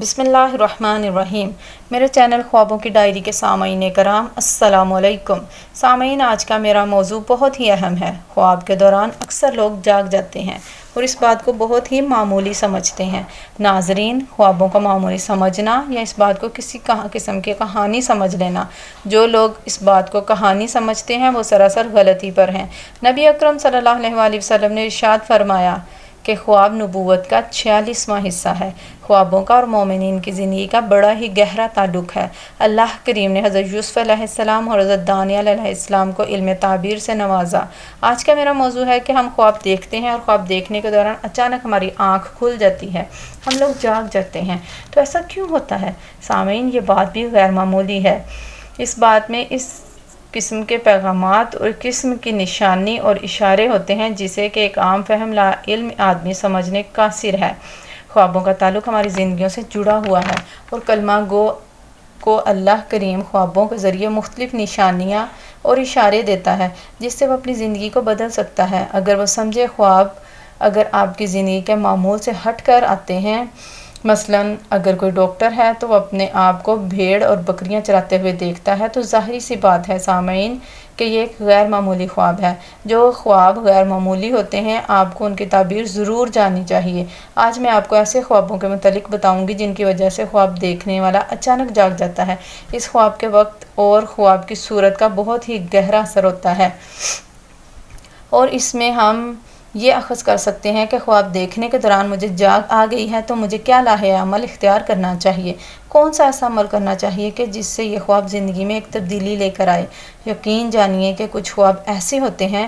بسم اللہ الرحمن الرحیم۔ میرے چینل خوابوں کی ڈائری کے سامعین کرام السلام علیکم۔ سامعین، آج کا میرا موضوع بہت ہی اہم ہے۔ خواب کے دوران اکثر لوگ جاگ جاتے ہیں اور اس بات کو بہت ہی معمولی سمجھتے ہیں۔ ناظرین، خوابوں کو معمولی سمجھنا یا اس بات کو کسی قسم کی کہانی سمجھ لینا، جو لوگ اس بات کو کہانی سمجھتے ہیں وہ سراسر غلطی پر ہیں۔ نبی اکرم صلی اللہ علیہ وآلہ وسلم نے ارشاد فرمایا کہ خواب نبوت کا 46واں حصہ ہے۔ خوابوں کا اور مومنین کی زندگی کا بڑا ہی گہرا تعلق ہے۔ اللہ کریم نے حضرت یوسف علیہ السلام اور حضرت دانیال علیہ السلام کو علم تعبیر سے نوازا۔ آج کا میرا موضوع ہے کہ ہم خواب دیکھتے ہیں اور خواب دیکھنے کے دوران اچانک ہماری آنکھ کھل جاتی ہے، ہم لوگ جاگ جاتے ہیں۔ تو ایسا کیوں ہوتا ہے؟ سامعین، یہ بات بھی غیر معمولی ہے۔ اس بات میں اس قسم کے پیغامات اور قسم کی نشانی اور اشارے ہوتے ہیں جسے کہ ایک عام فہم لا علم آدمی سمجھنے قاصر ہے۔ خوابوں کا تعلق ہماری زندگیوں سے جڑا ہوا ہے اور کلمہ گو کو اللہ کریم خوابوں کے ذریعے مختلف نشانیاں اور اشارے دیتا ہے جس سے وہ اپنی زندگی کو بدل سکتا ہے۔ اگر وہ سمجھے خواب اگر آپ کی زندگی کے معمول سے ہٹ کر آتے ہیں، مثلاً اگر کوئی ڈاکٹر ہے تو وہ اپنے آپ کو بھیڑ اور بکریاں چراتے ہوئے دیکھتا ہے، تو ظاہری سی بات ہے سامعین کہ یہ ایک غیر معمولی خواب ہے۔ جو خواب غیر معمولی ہوتے ہیں آپ کو ان کی تعبیر ضرور جاننی چاہیے۔ آج میں آپ کو ایسے خوابوں کے متعلق بتاؤں گی جن کی وجہ سے خواب دیکھنے والا اچانک جاگ جاتا ہے۔ اس خواب کے وقت اور خواب کی صورت کا بہت ہی گہرا اثر ہوتا ہے اور اس میں ہم یہ اخذ کر سکتے ہیں کہ خواب دیکھنے کے دوران مجھے جاگ آ گئی ہے تو مجھے کیا لاحق عمل اختیار کرنا چاہیے، کون سا ایسا عمل کرنا چاہیے کہ جس سے یہ خواب زندگی میں ایک تبدیلی لے کر آئے۔ یقین جانیے کہ کچھ خواب ایسے ہوتے ہیں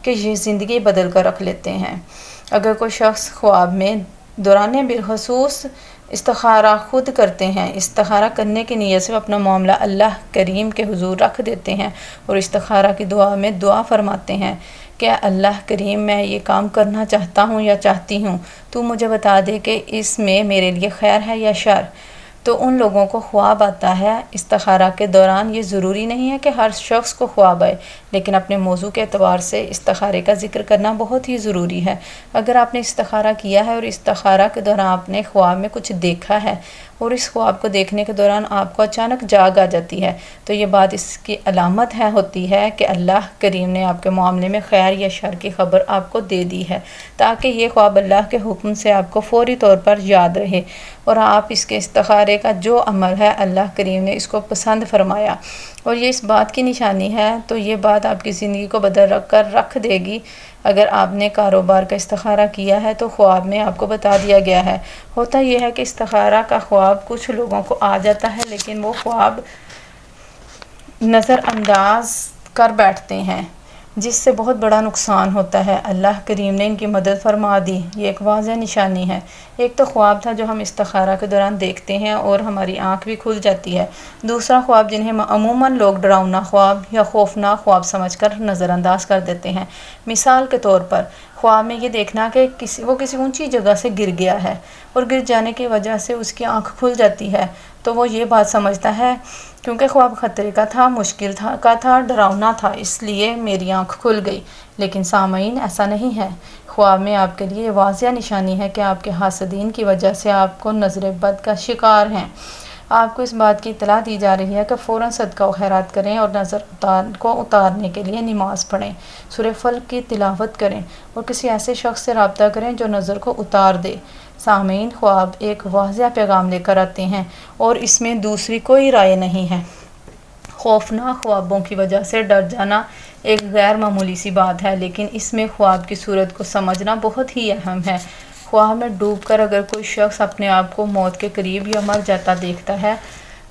کہ یہ زندگی بدل کر رکھ لیتے ہیں۔ اگر کوئی شخص خواب میں دوران بالخصوص استخارہ خود کرتے ہیں، استخارہ کرنے کی نیت سے اپنا معاملہ اللہ کریم کے حضور رکھ دیتے ہیں اور استخارہ کی دعا میں دعا فرماتے ہیں کہ اللہ کریم، میں یہ کام کرنا چاہتا ہوں یا چاہتی ہوں، تو مجھے بتا دے کہ اس میں میرے لیے خیر ہے یا شر۔ تو ان لوگوں کو خواب آتا ہے استخارہ کے دوران۔ یہ ضروری نہیں ہے کہ ہر شخص کو خواب آئے، لیکن اپنے موضوع کے اعتبار سے استخارے کا ذکر کرنا بہت ہی ضروری ہے۔ اگر آپ نے استخارہ کیا ہے اور استخارہ کے دوران آپ نے خواب میں کچھ دیکھا ہے اور اس خواب کو دیکھنے کے دوران آپ کو اچانک جاگ آ جاتی ہے، تو یہ بات اس کی علامت ہوتی ہے کہ اللہ کریم نے آپ کے معاملے میں خیر یا شر کی خبر آپ کو دے دی ہے، تاکہ یہ خواب اللہ کے حکم سے آپ کو فوری طور پر یاد رہے اور آپ اس کے استخارے کا جو عمل ہے اللہ کریم نے اس کو پسند فرمایا اور یہ اس بات کی نشانی ہے، تو یہ بات آپ کی زندگی کو بدل کر رکھ دے گی۔ اگر آپ نے کاروبار کا استخارہ کیا ہے تو خواب میں آپ کو بتا دیا گیا ہے۔ ہوتا یہ ہے کہ استخارہ کا خواب کچھ لوگوں کو آ جاتا ہے لیکن وہ خواب نظر انداز کر بیٹھتے ہیں جس سے بہت بڑا نقصان ہوتا ہے۔ اللہ کریم نے ان کی مدد فرما دی۔ یہ ایک واضح نشانی ہے۔ ایک تو خواب تھا جو ہم استخارہ کے دوران دیکھتے ہیں اور ہماری آنکھ بھی کھل جاتی ہے۔ دوسرا خواب جنہیں عموماً لوگ ڈراؤنا خواب یا خوفناک خواب سمجھ کر نظر انداز کر دیتے ہیں۔ مثال کے طور پر خواب میں یہ دیکھنا کہ وہ کسی اونچی جگہ سے گر گیا ہے اور گر جانے کی وجہ سے اس کی آنکھ کھل جاتی ہے، تو وہ یہ بات سمجھتا ہے کیونکہ خواب خطرے کا تھا، مشکل تھا، ڈراؤنا تھا، اس لیے میری آنکھ کھل گئی۔ لیکن سامعین، ایسا نہیں ہے۔ خواب میں آپ کے لیے واضح نشانی ہے کہ آپ کے حاسدین کی وجہ سے آپ کو نظر بد کا شکار ہیں۔ آپ کو اس بات کی اطلاع دی جا رہی ہے کہ فوراً صدقہ و خیرات کریں اور نظر کو اتارنے کے لیے نماز پڑھیں، سورہ فلق کی تلاوت کریں اور کسی ایسے شخص سے رابطہ کریں جو نظر کو اتار دے۔ سامعین، خواب ایک واضح پیغام لے کر آتے ہیں اور اس میں دوسری کوئی رائے نہیں ہے۔ خوفناک خوابوں کی وجہ سے ڈر جانا ایک غیر معمولی سی بات ہے، لیکن اس میں خواب کی صورت کو سمجھنا بہت ہی اہم ہے۔ خواب میں ڈوب کر اگر کوئی شخص اپنے آپ کو موت کے قریب یا مر جاتا دیکھتا ہے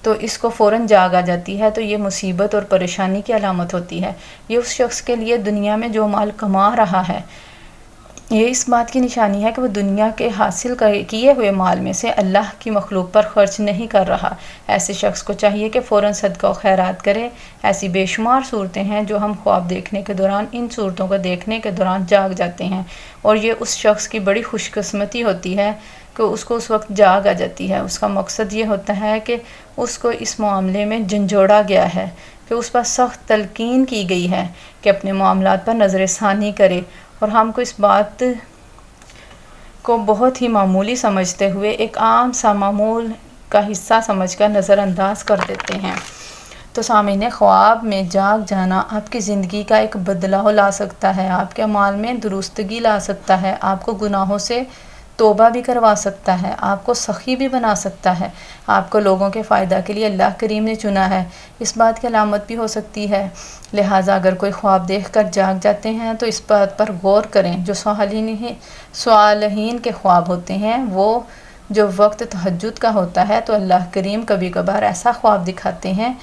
تو اس کو فوراً جاگ آ جاتی ہے، تو یہ مصیبت اور پریشانی کی علامت ہوتی ہے۔ یہ اس شخص کے لیے دنیا میں جو مال کما رہا ہے، یہ اس بات کی نشانی ہے کہ وہ دنیا کے حاصل کیے ہوئے مال میں سے اللہ کی مخلوق پر خرچ نہیں کر رہا۔ ایسے شخص کو چاہیے کہ فوراً صدقہ و خیرات کرے۔ ایسی بے شمار صورتیں ہیں جو ہم خواب دیکھنے کے دوران ان صورتوں کو دیکھنے کے دوران جاگ جاتے ہیں اور یہ اس شخص کی بڑی خوش قسمتی ہوتی ہے کہ اس کو اس وقت جاگ آ جاتی ہے۔ اس کا مقصد یہ ہوتا ہے کہ اس کو اس معاملے میں جھنجھوڑا گیا ہے، کہ اس پر سخت تلقین کی گئی ہے کہ اپنے معاملات پر نظر ثانی کرے اور ہم کو اس بات کو بہت ہی معمولی سمجھتے ہوئے ایک عام سا معمول کا حصہ سمجھ کر نظر انداز کر دیتے ہیں۔ تو سامعین، خواب میں جاگ جانا آپ کی زندگی کا ایک بدلاؤ لا سکتا ہے، آپ کے اعمال میں درستگی لا سکتا ہے، آپ کو گناہوں سے توبہ بھی کروا سکتا ہے، آپ کو سخی بھی بنا سکتا ہے، آپ کو لوگوں کے فائدہ کے لیے اللہ کریم نے چنا ہے، اس بات کی علامت بھی ہو سکتی ہے۔ لہٰذا اگر کوئی خواب دیکھ کر جاگ جاتے ہیں تو اس بات پر غور کریں۔ جو صالحین کے خواب ہوتے ہیں وہ جو وقت تہجد کا ہوتا ہے تو اللہ کریم کبھی کبھار ایسا خواب دکھاتے ہیں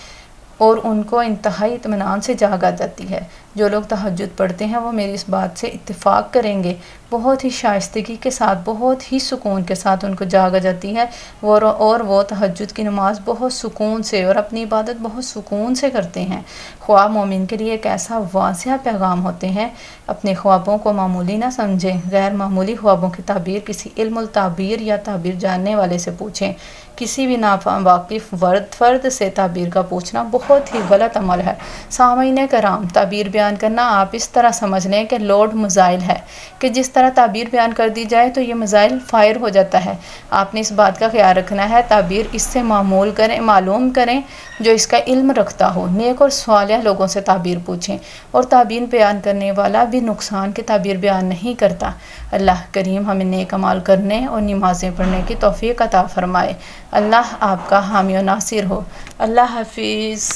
اور ان کو انتہائی اطمینان سے جاگ آ جاتی ہے۔ جو لوگ تہجد پڑھتے ہیں وہ میری اس بات سے اتفاق کریں گے، بہت ہی شائستگی کے ساتھ، بہت ہی سکون کے ساتھ ان کو جاگ آ جاتی ہے، اور وہ تہجد کی نماز بہت سکون سے اور اپنی عبادت بہت سکون سے کرتے ہیں۔ خواب مومن کے لیے ایک ایسا واضح پیغام ہوتے ہیں۔ اپنے خوابوں کو معمولی نہ سمجھیں۔ غیر معمولی خوابوں کی تعبیر کسی علم التعبیر یا تعبیر جاننے والے سے پوچھیں۔ کسی بھی ناواقف فرد سے تعبیر کا پوچھنا بہت ہی غلط عمل ہے۔ سامعین کرام، تعبیر بیان کرنا آپ اس طرح سمجھ لیں کہ لوڈ میزائل ہے کہ جس طرح تعبیر بیان کر دی جائے تو یہ میزائل فائر ہو جاتا ہے۔ آپ نے اس بات کا خیال رکھنا ہے تعبیر اس سے معلوم کریں جو اس کا علم رکھتا ہو۔ نیک اور صالح لوگوں سے تعبیر پوچھیں، اور تعبیر بیان کرنے والا بھی نقصان کی تعبیر بیان نہیں کرتا۔ اللہ کریم ہمیں نیک اعمال کرنے اور نمازیں پڑھنے کی توفیق عطا فرمائے۔ اللہ آپ کا حامی و ناصر ہو۔ اللہ حافظ۔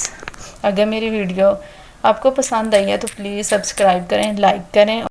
اگر میری ویڈیو آپ کو پسند آئی ہے تو پلیز سبسکرائب کریں، لائک کریں۔